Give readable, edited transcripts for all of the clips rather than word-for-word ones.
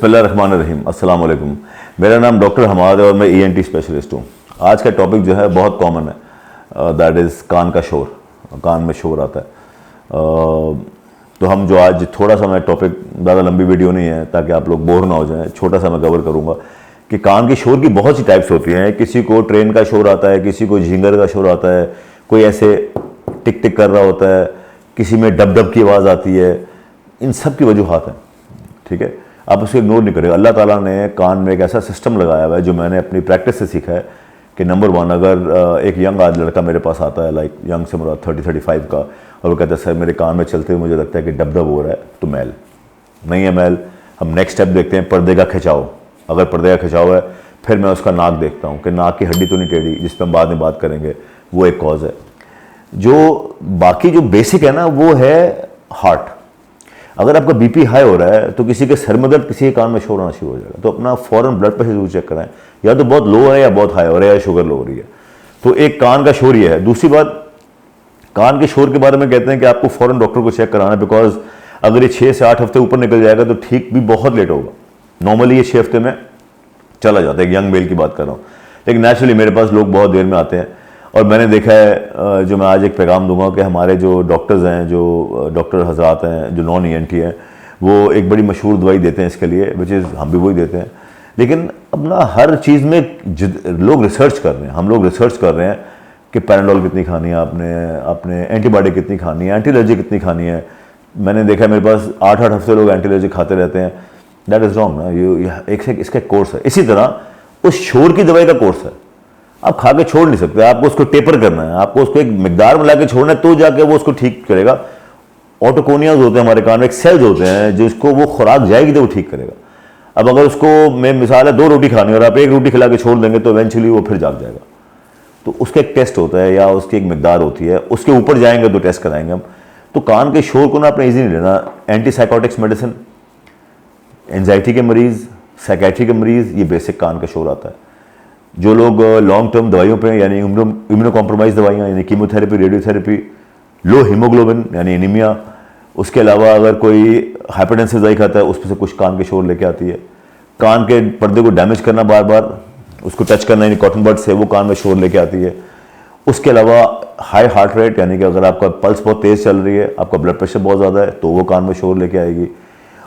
बिस्मिल्लाहिर्रहमानिर्रहीम, अस्सलाम वालेकुम। मेरा नाम डॉक्टर हमाद है और मैं ईएनटी स्पेशलिस्ट हूँ। आज का टॉपिक जो है बहुत कॉमन है, दैट इज़ कान का शोर। कान में शोर आता है। तो हम जो आज थोड़ा सा, मैं टॉपिक ज़्यादा लंबी वीडियो नहीं है ताकि आप लोग बोर ना हो जाएं, छोटा सा मैं कवर करूँगा कि कान के शोर की बहुत सी टाइप्स होती हैं। किसी को ट्रेन का शोर आता है, किसी को झींगर का शोर आता है, कोई ऐसे टिक टिक कर रहा होता है, किसी में डब डब की आवाज़ आती है। इन सब की वजूहात हैं, ठीक है। आप उसको इग्नोर नहीं करेगा। अल्लाह ताला ने कान में एक ऐसा सिस्टम लगाया हुआ है जो मैंने अपनी प्रैक्टिस से सीखा है कि नंबर वन, अगर एक यंग आज लड़का मेरे पास आता है, लाइक यंग से मुराद 30-35 का, और वो कहता है सर मेरे कान में चलते हुए मुझे लगता है कि डब डब हो रहा है, तो मैल नहीं है। मैल हम नेक्स्ट स्टेप देखते हैं, पर्दे का खिंचाव। अगर पर्दे का खिंचाव है, फिर मैं उसका नाक देखता हूँ कि नाक की हड्डी तो नहीं टेढ़ी, जिस पर हम बाद में बात करेंगे, वो एक कॉज है। जो बाकी जो बेसिक है ना, वो है हार्ट। अगर आपका बीपी हाई हो रहा है तो किसी के सर में दर्द, किसी के कान में शोर आना शुरू हो जाएगा, तो अपना फौरन ब्लड प्रेशर जरूर चेक कराएं। या तो बहुत लो है या बहुत हाई हो रहा है या शुगर लो हो रही है। तो एक कान का शोर ये है। दूसरी बात, कान के शोर के बारे में कहते हैं कि आपको फौरन डॉक्टर को चेक कराना है, बिकॉज अगर ये 6 से 8 हफ्ते ऊपर निकल जाएगा तो ठीक भी बहुत लेट होगा। नॉर्मली ये 6 हफ्ते में चला जाता है, एक यंग मेल की बात कर रहा हूँ। लेकिन नेचुरली मेरे पास लोग बहुत देर में आते हैं, और मैंने देखा है, जो मैं आज एक पैगाम दूंगा कि हमारे जो डॉक्टर्स हैं, जो डॉक्टर हजरात हैं, जो नॉन ईएनटी हैं, वो एक बड़ी मशहूर दवाई देते हैं इसके लिए, विच इज़ हम भी वही देते हैं। लेकिन अपना हर चीज़ में लोग रिसर्च कर रहे हैं, हम लोग रिसर्च कर रहे हैं कि पैराडोल कितनी खानी है आपने एंटीबायोटिक कितनी खानी है, एंटी एलर्जी कितनी खानी है। मैंने देखा है मेरे पास 8-8 हफ्ते लोग एंटी एलर्जी खाते रहते हैं। दैट इज़ रॉन्ग ना। ये इसका कोर्स है। इसी तरह उस शोर की दवाई का कोर्स है। आप खा के छोड़ नहीं सकते, आपको उसको टेपर करना है, आपको उसको एक मिकदार में ला के छोड़ना है, तो जाके वो उसको ठीक करेगा। ऑटोकोनियाज होते हैं हमारे कान में, एक सेल्स होते हैं जिसको वो खुराक जाएगी तो वो ठीक करेगा। अब अगर उसको, मैं मिसाल है 2 रोटी खानी और आप 1 रोटी खिला के छोड़ देंगे तो इवेंचुअली वो फिर जाग जाएगा। तो उसका एक टेस्ट होता है या उसकी एक मिकदार होती है, उसके ऊपर जाएंगे तो टेस्ट कराएंगे हम। तो कान के शोर को ना आपने ईजी नहीं लेना। एंटी साइकोटिक्स मेडिसिन, एंजाइटी के मरीज, साइकेट्री के मरीज, ये बेसिक कान का शोर आता है। जो लोग लॉन्ग टर्म दवाइयों पे, यानी इम्यूनो कॉम्प्रोमाइज दवाइयाँ, यानी कीमोथेरेपी, रेडियोथेरेपी, लो हीमोग्लोबिन यानी एनीमिया, उसके अलावा अगर कोई हाइपरटेंसिव दवाई खाता है, उसमें से कुछ कान के शोर लेके आती है। कान के पर्दे को डैमेज करना, बार बार उसको टच करना, यानी कॉटन बड से, वो कान में शोर लेके आती है। उसके अलावा हाई हार्ट रेट, यानी कि अगर आपका पल्स बहुत तेज़ चल रही है, आपका ब्लड प्रेशर बहुत ज़्यादा है, तो वो कान में शोर लेके आएगी।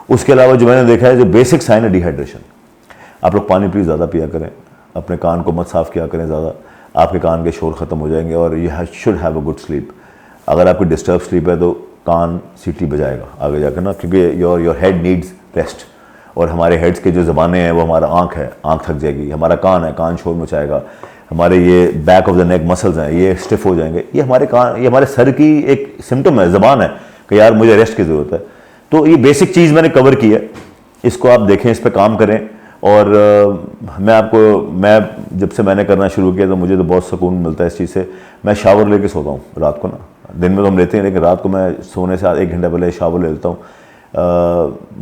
उसके अलावा जो मैंने देखा है, जो बेसिक साइन है डिहाइड्रेशन। आप लोग पानी प्लीज़ ज़्यादा पिया करें, अपने कान को मत साफ़ किया करें ज़्यादा, आपके कान के शोर ख़त्म हो जाएंगे और you should have a good sleep. अगर आपकी डिस्टर्ब स्लीप है तो कान सीटी बजाएगा आगे जाकर ना, क्योंकि योर हेड नीड्स रेस्ट। और हमारे हेड्स के जो ज़बानें हैं, वो हमारा आँख है, आँख थक जाएगी। हमारा कान है, कान शोर मचाएगा। हमारे ये back of the neck muscles हैं, ये स्टिफ हो जाएंगे। ये हमारे कान, ये हमारे सर की एक सिम्टम है, ज़बान है कि यार मुझे रेस्ट की ज़रूरत है। तो ये बेसिक चीज़ मैंने कवर की है, इसको आप देखें, इस पर काम करें। और मैं जब से मैंने करना शुरू किया तो मुझे तो बहुत सुकून मिलता है इस चीज़ से। मैं शावर लेके सोता हूँ रात को ना। दिन में तो हम लेते हैं, लेकिन रात को मैं सोने से 1 घंटा पहले शावर ले लेता हूँ।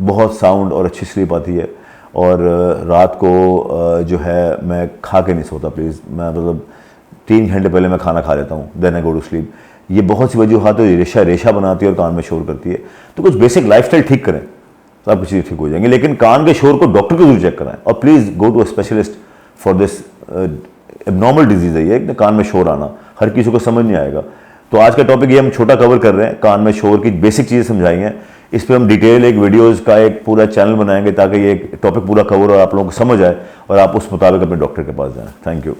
बहुत साउंड और अच्छी स्लीप आती है। और रात को जो है मैं खा के नहीं सोता, प्लीज़। मैं मतलब 3 घंटे पहले मैं खाना खा लेता हूँ, then I go to sleep. ये बहुत सी वजूहत है, रेशा बनाती है और कान में शोर करती है। तो कुछ बेसिक लाइफस्टाइल ठीक करें तो आपकी चीज़ ठीक हो जाएंगी। लेकिन कान के शोर को डॉक्टर को जरूर चेक कराएं, और please go to a specialist for this abnormal disease है ये, कान में शोर आना। हर किसी को समझ नहीं आएगा। तो आज का टॉपिक ये हम छोटा कवर कर रहे हैं, कान में शोर की बेसिक चीज़ें समझाई हैं। इस पर हम डिटेल एक वीडियोज़ का एक पूरा चैनल बनाएंगे ताकि ये टॉपिक पूरा कवर और आप लोगों को समझ आए और आप उस मुताबिक अपने डॉक्टर के पास जाएँ। Thank you.